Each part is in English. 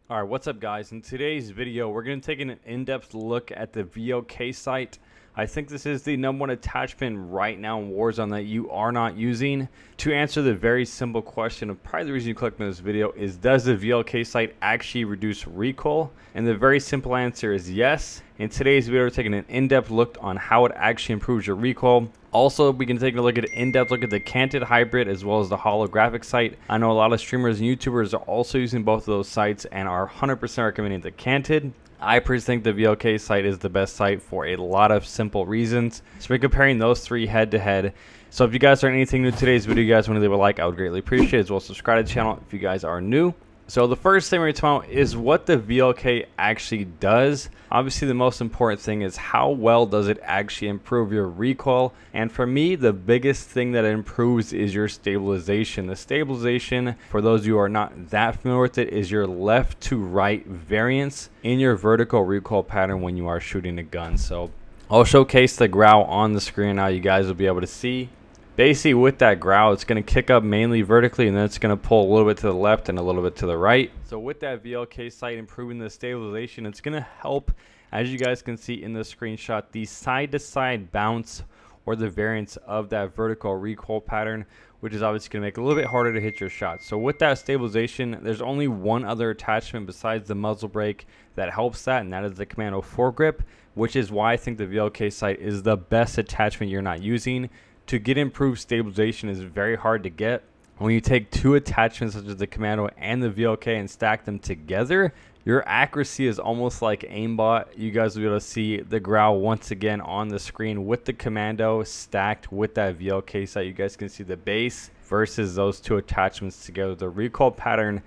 Alright, what's up guys? In today's video, we're going to take an in-depth look at the VLK sight. I think this is the #1 attachment right now in Warzone that you are not using. To answer the very simple question of probably the reason you clicked on this video is, does the VLK sight actually reduce recoil? And the very simple answer is yes. In today's video, we're taking an in-depth look on how it actually improves your recoil. Also, we can take a look at an in-depth look at the canted hybrid as well as the holographic sight. I know a lot of streamers and YouTubers are also using both of those sights and are 100% recommending the canted. I personally think the VLK sight is the best sight for a lot of simple reasons. So we're comparing those three head to head. So if you guys learned anything new in today's video, you guys want to leave a like, I would greatly appreciate it, as well as subscribe to the channel if you guys are new. So the first thing we're talking about is what the VLK actually does. Obviously the most important thing is how well does it actually improve your recoil, and for me the biggest thing that it improves is your stabilization. The stabilization, for those of you who are not that familiar with it, is your left to right variance in your vertical recoil pattern when you are shooting a gun. So I'll showcase the growl on the screen now. You guys will be able to see. Basically with that growl, it's going to kick up mainly vertically, and then it's going to pull a little bit to the left and a little bit to the right. So with that VLK sight improving the stabilization, it's going to help, as you guys can see in the screenshot, the side to side bounce or the variance of that vertical recoil pattern, which is obviously going to make it a little bit harder to hit your shots. So with that stabilization, there's only one other attachment besides the muzzle brake that helps that, and that is the Commando foregrip, which is why I think the VLK sight is the best attachment you're not using. To get improved stabilization is very hard to get. When you take two attachments such as the Commando and the VLK and stack them together, your accuracy is almost like aimbot. You guys will be able to see the growl once again on the screen with the Commando stacked with that VLK sight. You guys can see the base versus those two attachments together. The recoil pattern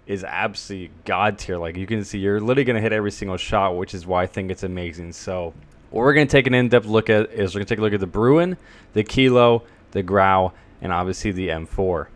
is absolutely god tier. Like you can see, you're literally going to hit every single shot, which is why I think it's amazing. So what we're going to take an in-depth look at is we're going to take a look at the Bruin, the Kilo, the Growl, and obviously the M4.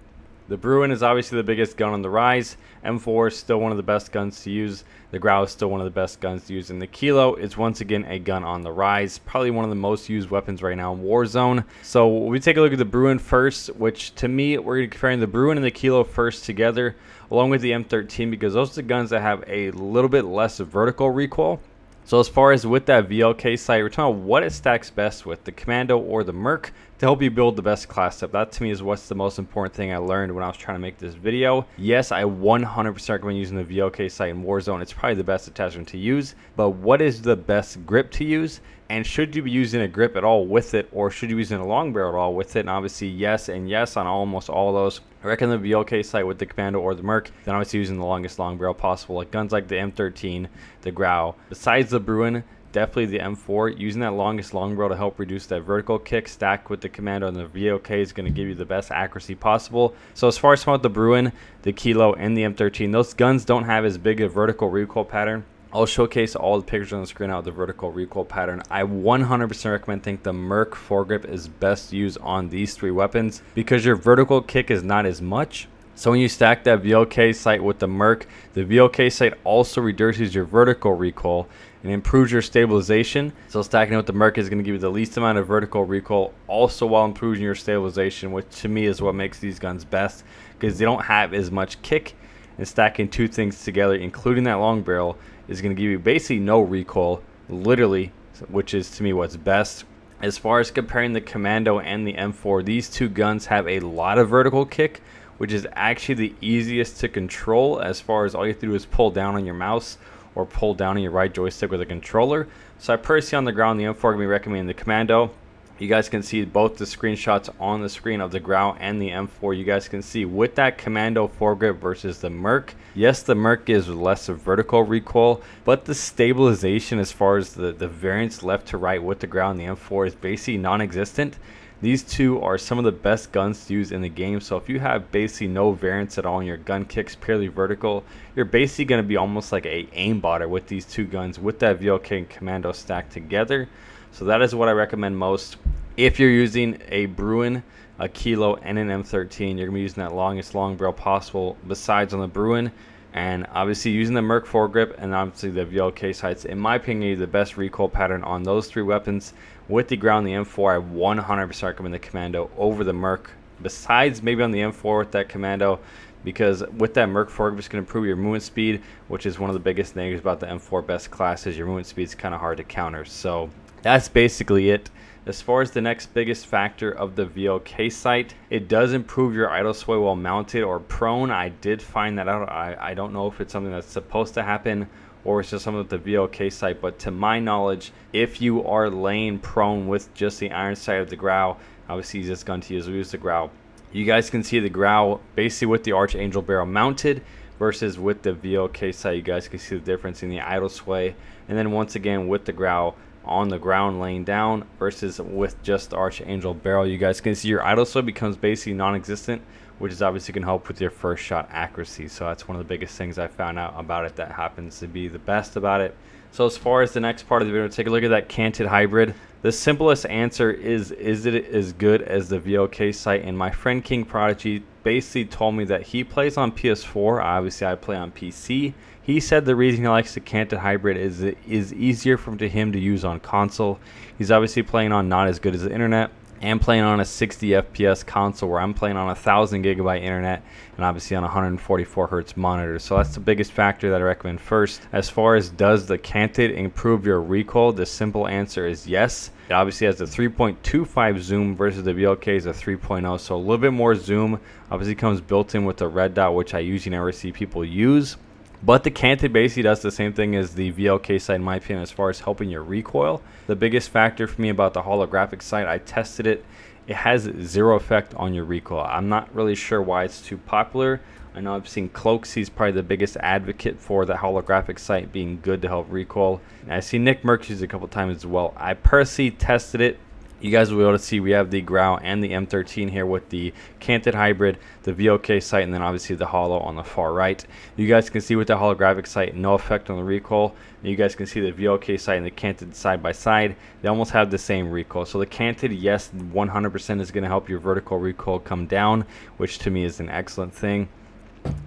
The Bruin is obviously the biggest gun on the rise. M4 is still one of the best guns to use. The Growl is still one of the best guns to use. And the Kilo is once again a gun on the rise. Probably one of the most used weapons right now in Warzone. So we take a look at the Bruin first, which to me, we're going to be comparing the Bruin and the Kilo first together, along with the M13, because those are the guns that have a little bit less vertical recoil. So as far as with that VLK sight, we're talking about what it stacks best with, the Commando or the Merc, to help you build the best class up. That to me is what's the most important thing I learned when I was trying to make this video. Yes, I 100% recommend using the VLK sight in Warzone. It's probably the best attachment to use, but what is the best grip to use? And should you be using a grip at all with it, or should you be using a long barrel at all with it? And obviously yes and yes on almost all of those. I recommend the VLK sight with the Commando or the Merc, then obviously using the longest long barrel possible, like guns like the M13, the Growl. Besides the Bruin, definitely the M4, using that longest long barrel to help reduce that vertical kick, stacked with the Commando and the VLK, is going to give you the best accuracy possible. So as far as about the Bruin, the Kilo, and the M13, those guns don't have as big a vertical recoil pattern. I'll showcase all the pictures on the screen out of the vertical recoil pattern. I 100% recommend think the Merc foregrip is best used on these three weapons because your vertical kick is not as much. So when you stack that VLK sight with the Merc, the VLK sight also reduces your vertical recoil and improves your stabilization. So stacking it with the Merc is going to give you the least amount of vertical recoil, also while improving your stabilization, which to me is what makes these guns best because they don't have as much kick. And stacking two things together, including that long barrel, is going to give you basically no recoil, literally, which is to me what's best. As far as comparing the Commando and the M4, these two guns have a lot of vertical kick, which is actually the easiest to control, as far as all you have to do is pull down on your mouse or pull down on your right joystick with a controller. So I personally on the ground, the M4 going to be recommending the Commando. You guys can see both the screenshots on the screen of the Growl and the M4. You guys can see with that Commando foregrip versus the Merc. Yes, the Merc gives less of vertical recoil, but the stabilization as far as the variance left to right with the Growl and the M4 is basically non-existent. These two are some of the best guns to use in the game. So if you have basically no variance at all and your gun kicks purely vertical, you're basically going to be almost like a aimbotter with these two guns with that VLK and Commando stacked together. So that is what I recommend most. If you're using a Bruin, a Kilo, and an M13, you're going to be using that longest long barrel possible besides on the Bruin. And obviously using the Merc foregrip and obviously the VLK sights, in my opinion, the best recoil pattern on those three weapons. With the Ground and the M4, I 100% recommend the Commando over the Merc. Besides maybe on the M4 with that Commando, because with that Merc foregrip, it's going to improve your movement speed, which is one of the biggest negatives about the M4 best classes. Your movement speed is kind of hard to counter. So that's basically it. As far as the next biggest factor of the VLK sight, it does improve your idle sway while mounted or prone. I did find that out. I don't know if it's something that's supposed to happen or it's just something with the VLK sight, but to my knowledge, if you are laying prone with just the iron sight of the growl, obviously this gun to use the growl, you guys can see the growl basically with the Archangel barrel mounted versus with the VLK sight. You guys can see the difference in the idle sway, and then once again with the growl on the ground laying down versus with just the Archangel barrel, you guys can see your idle sway becomes basically non-existent, which is obviously going to help with your first shot accuracy. So that's one of the biggest things I found out about it that happens to be the best about it. So as far as the next part of the video, take a look at that canted hybrid. The simplest answer is it as good as the VLK sight? And my friend King Prodigy basically told me that he plays on PS4. Obviously I play on PC. He said the reason he likes the canted hybrid is it is easier for him to use on console. He's obviously playing on not as good as the internet and playing on a 60 FPS console where I'm playing on a 1000 gigabyte internet and obviously on a 144 hertz monitor. So that's the biggest factor that I recommend first. As far as does the canted improve your recoil, the simple answer is yes. It obviously has a 3.25 zoom versus the VLK is a 3.0, so a little bit more zoom. Obviously comes built in with the red dot, which I usually never see people use. But the canted basically does the same thing as the VLK sight in my opinion as far as helping your recoil. The biggest factor for me about the holographic sight, I tested it. It has zero effect on your recoil. I'm not really sure why it's too popular. I know I've seen Cloaks, he's probably the biggest advocate for the holographic sight being good to help recoil. And I see Nick Merck use it a couple times as well. I personally tested it. You guys will be able to see we have the Growl and the M13 here with the canted hybrid, the VLK sight, and then obviously the holo on the far right. You guys can see with the holographic sight, no effect on the recoil. And you guys can see the VLK sight and the canted side by side. They almost have the same recoil. So the canted, yes, 100% is going to help your vertical recoil come down, which to me is an excellent thing.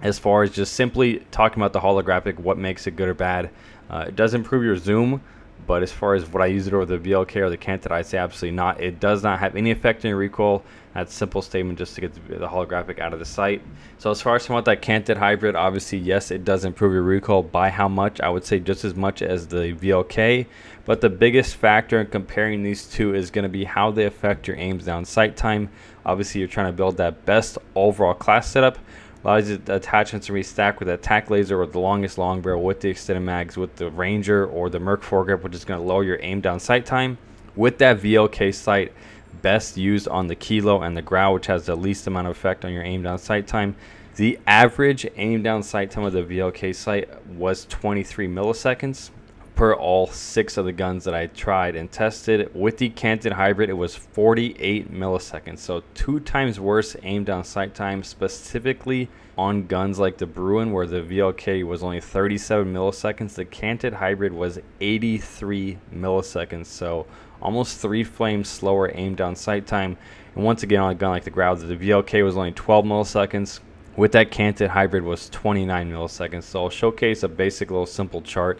As far as just simply talking about the holographic, what makes it good or bad, it does improve your zoom. But as far as what I use it over the VLK or the canted, I say absolutely not. It does not have any effect on your recoil. That's a simple statement just to get the holographic out of the sight. So as far as about that canted hybrid, obviously, yes, it does improve your recoil. By how much? I would say just as much as the VLK. But the biggest factor in comparing these two is going to be how they affect your aims down sight time. Obviously, you're trying to build that best overall class setup. Allows you the attachments to be stacked with a tack laser or the longest long barrel with the extended mags with the Ranger or the Merc foregrip, which is going to lower your aim down sight time. With that VLK sight, best used on the Kilo and the Growl, which has the least amount of effect on your aim down sight time. The average aim down sight time of the VLK sight was 23 milliseconds per all 6 of the guns that I tried and tested. With the canted hybrid, it was 48 milliseconds, so 2 times worse aim down sight time, specifically on guns like the Bruin, where the VLK was only 37 milliseconds. The canted hybrid was 83 milliseconds, so almost 3 frames slower aim down sight time. And once again, on a gun like the Growl, the VLK was only 12 milliseconds. With that canted hybrid was 29 milliseconds. So I'll showcase a basic little simple chart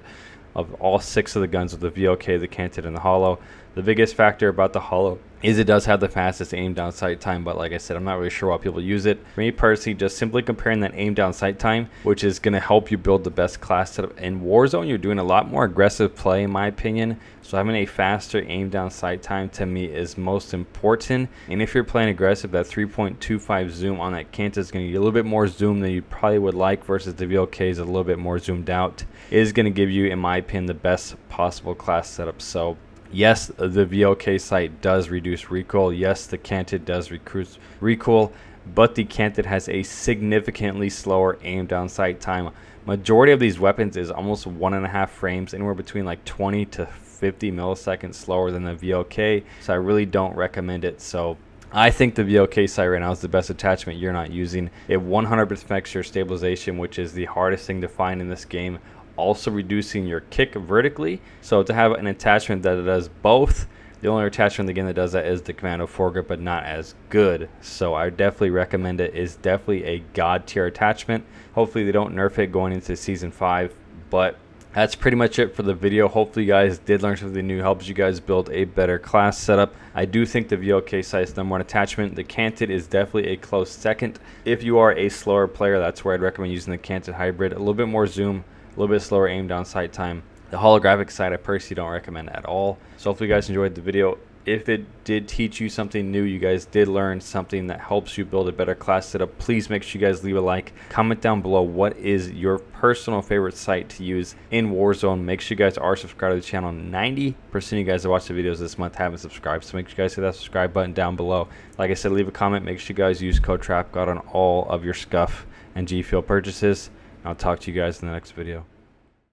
of all 6 of the guns with the VLK, the canted, and the holo. The biggest factor about the holo is it does have the fastest aim down sight time, but like I said, I'm not really sure why people use it. For me personally, just simply comparing that aim down sight time, which is going to help you build the best class setup. In Warzone, you're doing a lot more aggressive play in my opinion, so having a faster aim down sight time to me is most important. And if you're playing aggressive, that 3.25 zoom on that canted is going to get a little bit more zoom than you probably would like versus the VLK is a little bit more zoomed out. It is going to give you, in my opinion, the best possible class setup. So yes, the VLK sight does reduce recoil. Yes, the canted does reduce recoil, but the canted has a significantly slower aim down sight time. Majority of these weapons is almost 1.5 frames, anywhere between like 20 to 50 milliseconds slower than the VLK. So I really don't recommend it. So I think the VLK sight right now is the best attachment you're not using. It 100% makes your stabilization, which is the hardest thing to find in this game, also reducing your kick vertically. So to have an attachment that does both, the only attachment again that does that is the Commando foregrip, but not as good. So I definitely recommend it. It's definitely a god tier attachment. Hopefully they don't nerf it going into season 5, but That's pretty much it for the video. Hopefully you guys did learn something new, helps you guys build a better class setup. I do think the VLK sight is the #1 attachment. The canted is definitely a close second. If you are a slower player, that's where I'd recommend using the canted hybrid. A little bit more zoom, a little bit slower aim down sight time. The holographic sight I personally don't recommend at all. So hopefully you guys enjoyed the video. If it did teach you something new, you guys did learn something that helps you build a better class setup, please make sure you guys leave a like. Comment down below what is your personal favorite sight to use in Warzone. Make sure you guys are subscribed to the channel. 90% of you guys that watch the videos this month haven't subscribed, so make sure you guys hit that subscribe button down below. Like I said, leave a comment. Make sure you guys use code Trapgod on all of your scuff and GFUEL purchases. I'll talk to you guys in the next video.